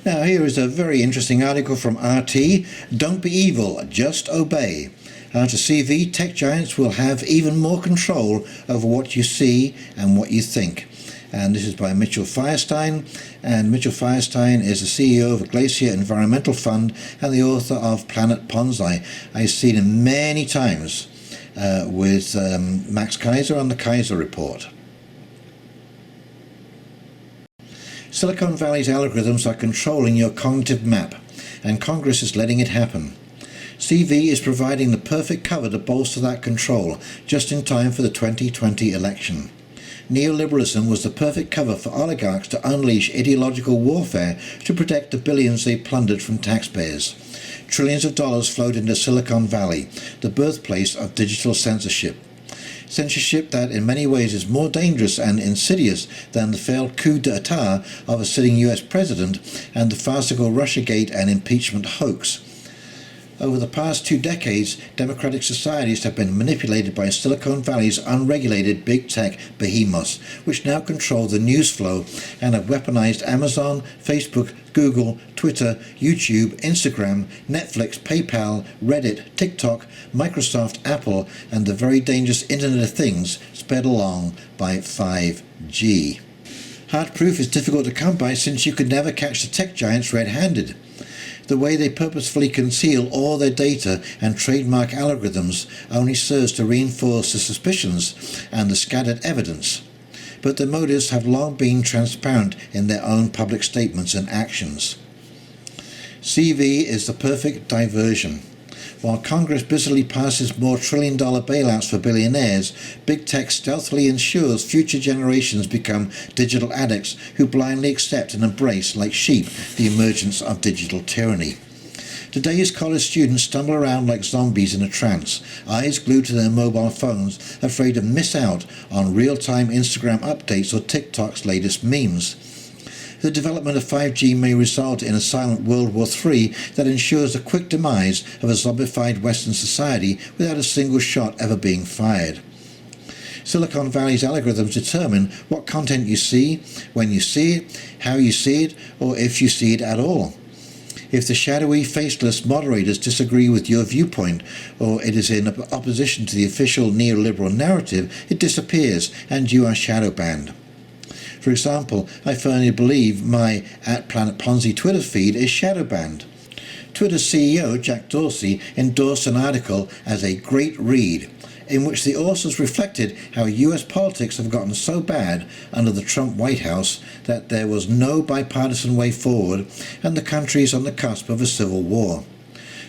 Now here is a very interesting article from RT. Don't be evil, just obey. After CV, tech giants will have even more control over what you see and what you think. And this is by Mitchell Firestein, and Mitchell Firestein is the CEO of a Glacier Environmental Fund and the author of Planet Ponzi. I've seen him many times with Max Kaiser on the Kaiser Report. Silicon Valley's algorithms are controlling your cognitive map, and Congress is letting it happen. CV is providing the perfect cover to bolster that control, just in time for the 2020 election. Neoliberalism was the perfect cover for oligarchs to unleash ideological warfare to protect the billions they plundered from taxpayers. Trillions of dollars flowed into Silicon Valley, the birthplace of digital censorship. Censorship that in many ways is more dangerous and insidious than the failed coup d'etat of a sitting US president and the farcical Russiagate and impeachment hoax. Over the past 2 decades, democratic societies have been manipulated by Silicon Valley's unregulated big tech behemoths, which now control the news flow and have weaponized Amazon, Facebook, Google, Twitter, YouTube, Instagram, Netflix, PayPal, Reddit, TikTok, Microsoft, Apple, and the very dangerous Internet of Things sped along by 5G. Hard proof is difficult to come by since you could never catch the tech giants red-handed. The way they purposefully conceal all their data and trademark algorithms only serves to reinforce the suspicions and the scattered evidence. But their motives have long been transparent in their own public statements and actions. CV is the perfect diversion. While Congress busily passes more trillion-dollar bailouts for billionaires, big tech stealthily ensures future generations become digital addicts who blindly accept and embrace, like sheep, the emergence of digital tyranny. Today's college students stumble around like zombies in a trance, eyes glued to their mobile phones, afraid to miss out on real-time Instagram updates or TikTok's latest memes. The development of 5G may result in a silent World War III that ensures the quick demise of a zombified Western society without a single shot ever being fired. Silicon Valley's algorithms determine what content you see, when you see it, how you see it, or if you see it at all. If the shadowy, faceless moderators disagree with your viewpoint, or it is in opposition to the official neoliberal narrative, it disappears and you are shadow banned. For example, I firmly believe my @PlanetPonzi Twitter feed is shadow banned. Twitter's CEO, Jack Dorsey, endorsed an article as a great read, in which the authors reflected how US politics have gotten so bad under the Trump White House that there was no bipartisan way forward and the country is on the cusp of a civil war.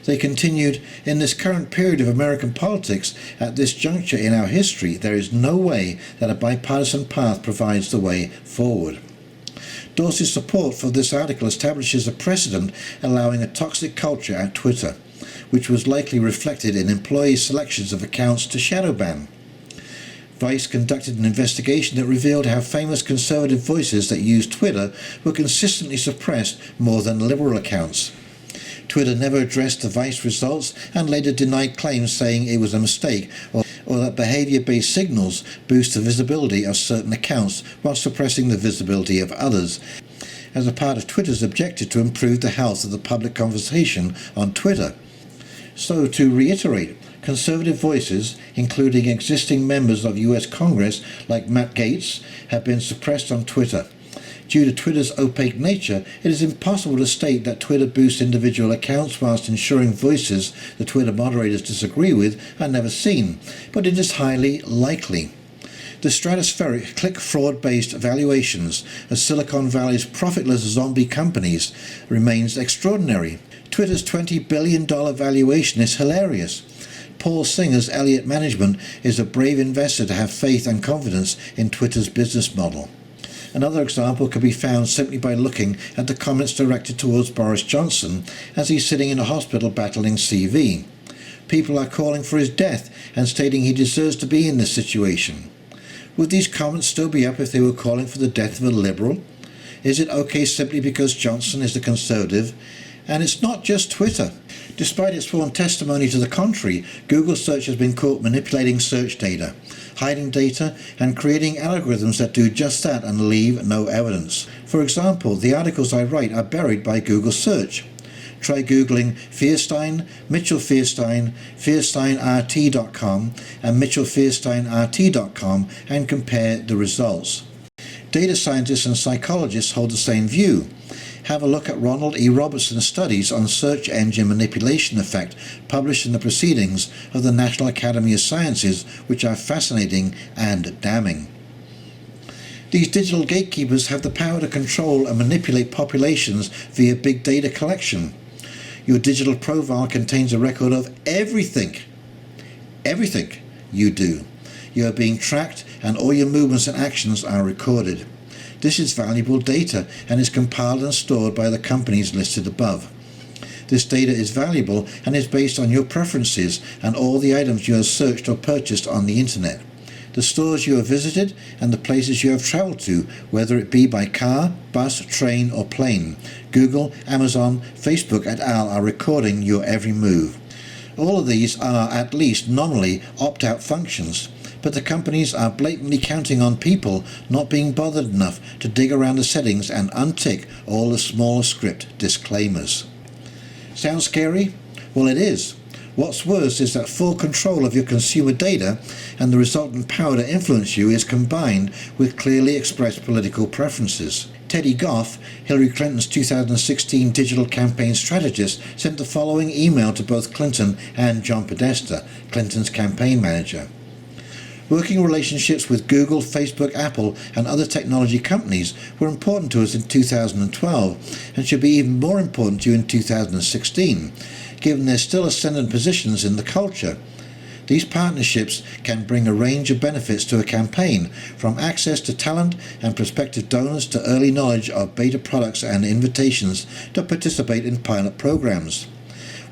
They continued, in this current period of American politics, at this juncture in our history, there is no way that a bipartisan path provides the way forward. Dorsey's support for this article establishes a precedent allowing a toxic culture at Twitter, which was likely reflected in employee selections of accounts to shadow ban. Vice conducted an investigation that revealed how famous conservative voices that used Twitter were consistently suppressed more than liberal accounts. Twitter never addressed the Vice results and later denied claims saying it was a mistake or that behavior-based signals boost the visibility of certain accounts while suppressing the visibility of others, as a part of Twitter's objective to improve the health of the public conversation on Twitter. So, to reiterate, conservative voices, including existing members of US Congress like Matt Gaetz, have been suppressed on Twitter. Due to Twitter's opaque nature, it is impossible to state that Twitter boosts individual accounts whilst ensuring voices the Twitter moderators disagree with are never seen, but it is highly likely. The stratospheric click fraud-based valuations of Silicon Valley's profitless zombie companies remains extraordinary. Twitter's $20 billion valuation is hilarious. Paul Singer's Elliott Management is a brave investor to have faith and confidence in Twitter's business model. Another example can be found simply by looking at the comments directed towards Boris Johnson as he's sitting in a hospital battling CV. People are calling for his death and stating he deserves to be in this situation. Would these comments still be up if they were calling for the death of a liberal? Is it okay simply because Johnson is a conservative And it's not just Twitter. Despite its sworn testimony to the contrary, Google Search has been caught manipulating search data, hiding data, and creating algorithms that do just that and leave no evidence. For example, the articles I write are buried by Google Search. Try Googling Fierstein, Mitchell Fierstein, FiersteinRT.com and MitchellFiersteinRT.com and compare the results. Data scientists and psychologists hold the same view. Have a look at Ronald E. Robertson's studies on search engine manipulation effect published in the Proceedings of the National Academy of Sciences, which are fascinating and damning. These digital gatekeepers have the power to control and manipulate populations via big data collection. Your digital profile contains a record of everything you do. You are being tracked and all your movements and actions are recorded. This is valuable data and is compiled and stored by the companies listed above. This data is valuable and is based on your preferences and all the items you have searched or purchased on the internet. The stores you have visited and the places you have traveled to, whether it be by car, bus, train or plane. Google, Amazon, Facebook et al. Are recording your every move. All of these are at least nominally opt-out functions, but the companies are blatantly counting on people not being bothered enough to dig around the settings and untick all the smaller script disclaimers. Sounds scary? Well, it is. What's worse is that full control of your consumer data and the resultant power to influence you is combined with clearly expressed political preferences. Teddy Goff, Hillary Clinton's 2016 digital campaign strategist, sent the following email to both Clinton and John Podesta, Clinton's campaign manager. Working relationships with Google, Facebook, Apple and other technology companies were important to us in 2012 and should be even more important to you in 2016, given their still ascendant positions in the culture. These partnerships can bring a range of benefits to a campaign, from access to talent and prospective donors to early knowledge of beta products and invitations to participate in pilot programs.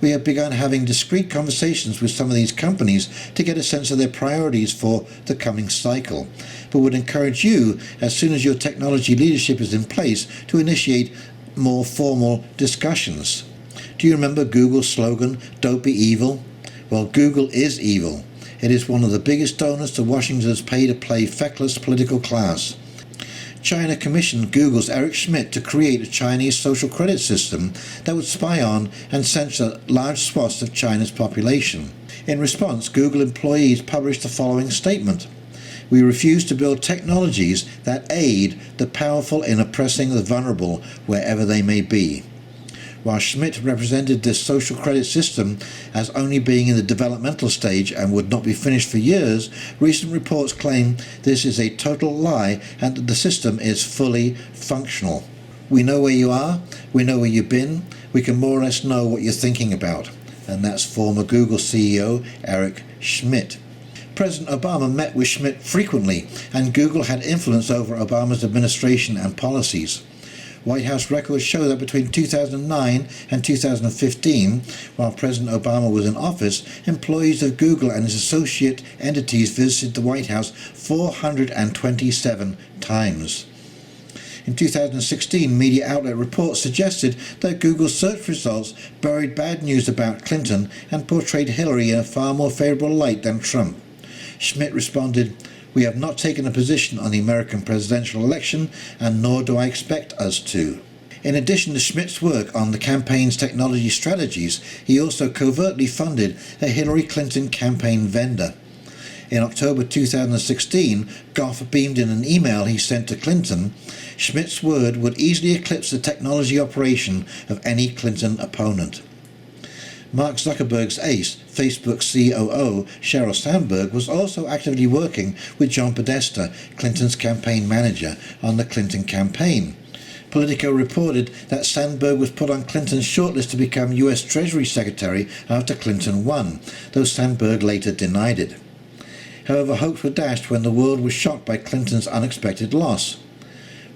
We have begun having discreet conversations with some of these companies to get a sense of their priorities for the coming cycle, but would encourage you, as soon as your technology leadership is in place, to initiate more formal discussions. Do you remember Google's slogan, "Don't be evil"? Well, Google is evil. It is one of the biggest donors to Washington's pay-to-play feckless political class. China commissioned Google's Eric Schmidt to create a Chinese social credit system that would spy on and censor large swaths of China's population. In response, Google employees published the following statement: "We refuse to build technologies that aid the powerful in oppressing the vulnerable wherever they may be." While Schmidt represented this social credit system as only being in the developmental stage and would not be finished for years, recent reports claim this is a total lie and that the system is fully functional. We know where you are, we know where you've been, we can more or less know what you're thinking about. And that's former Google CEO Eric Schmidt. President Obama met with Schmidt frequently, and Google had influence over Obama's administration and policies. White House records show that between 2009 and 2015, while President Obama was in office, employees of Google and its associate entities visited the White House 427 times. In 2016, media outlet reports suggested that Google's search results buried bad news about Clinton and portrayed Hillary in a far more favorable light than Trump. Schmidt responded, "We have not taken a position on the American presidential election, and nor do I expect us to." In addition to Schmidt's work on the campaign's technology strategies, he also covertly funded a Hillary Clinton campaign vendor. In October 2016, Goff beamed in an email he sent to Clinton, Schmidt's word would easily eclipse the technology operation of any Clinton opponent. Mark Zuckerberg's ace, Facebook COO Sheryl Sandberg, was also actively working with John Podesta, Clinton's campaign manager, on the Clinton campaign. Politico reported that Sandberg was put on Clinton's shortlist to become U.S. Treasury Secretary after Clinton won, though Sandberg later denied it. However, hopes were dashed when the world was shocked by Clinton's unexpected loss.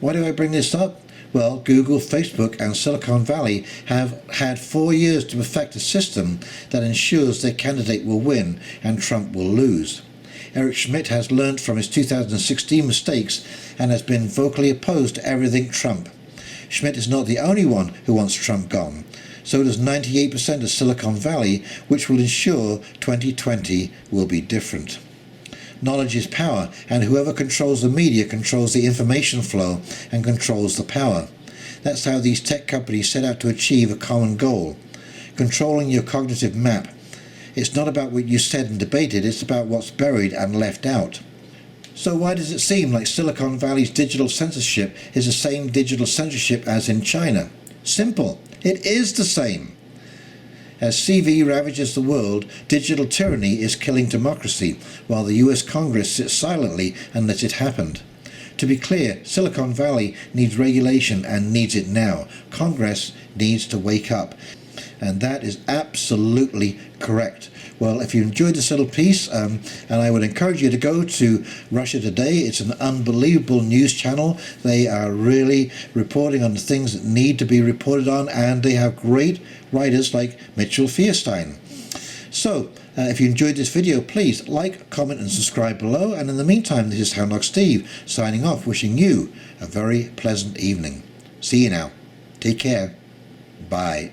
Why do I bring this up? Well, Google, Facebook and Silicon Valley have had 4 years to perfect a system that ensures their candidate will win and Trump will lose. Eric Schmidt has learned from his 2016 mistakes and has been vocally opposed to everything Trump. Schmidt is not the only one who wants Trump gone. So does 98% of Silicon Valley, which will ensure 2020 will be different. Knowledge is power, and whoever controls the media controls the information flow and controls the power. That's how these tech companies set out to achieve a common goal: controlling your cognitive map. It's not about what you said and debated, it's about what's buried and left out. So why does it seem like Silicon Valley's digital censorship is the same digital censorship as in China? Simple. It is the same. As CV ravages the world, digital tyranny is killing democracy, while the US Congress sits silently and lets it happen. To be clear, Silicon Valley needs regulation and needs it now. Congress needs to wake up. And that is absolutely correct. Well, if you enjoyed this little piece, and I would encourage you to go to Russia Today. It's an unbelievable news channel. They are really reporting on the things that need to be reported on, and they have great writers like Mitchell Fierstein. So, if you enjoyed this video, please like, comment and subscribe below. And in the meantime, this is Houndog Steve signing off, wishing you a very pleasant evening. See you now. Take care. Bye.